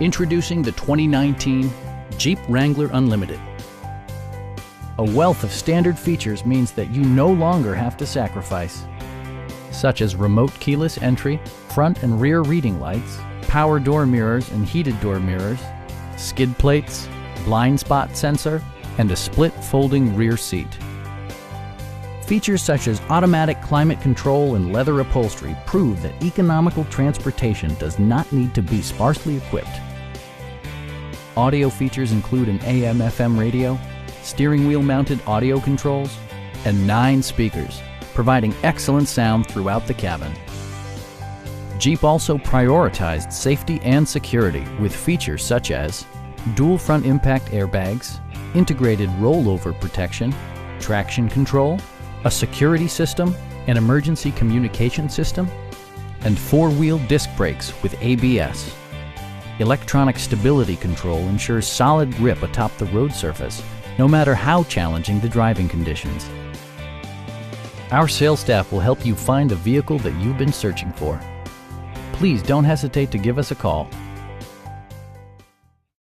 Introducing the 2019 Jeep Wrangler Unlimited. A wealth of standard features means that you no longer have to sacrifice, such as remote keyless entry, front and rear reading lights, power door mirrors and heated door mirrors, skid plates, blind spot sensor, and a split folding rear seat. Features such as automatic climate control and leather upholstery prove that economical transportation does not need to be sparsely equipped. Audio features include an AM/FM radio, steering wheel mounted audio controls, and 9 speakers, providing excellent sound throughout the cabin. Jeep also prioritized safety and security with features such as dual front impact airbags, integrated rollover protection, traction control, a security system, an emergency communication system, and 4-wheel disc brakes with ABS. Electronic stability control ensures solid grip atop the road surface, no matter how challenging the driving conditions. Our sales staff will help you find the vehicle that you've been searching for. Please don't hesitate to give us a call.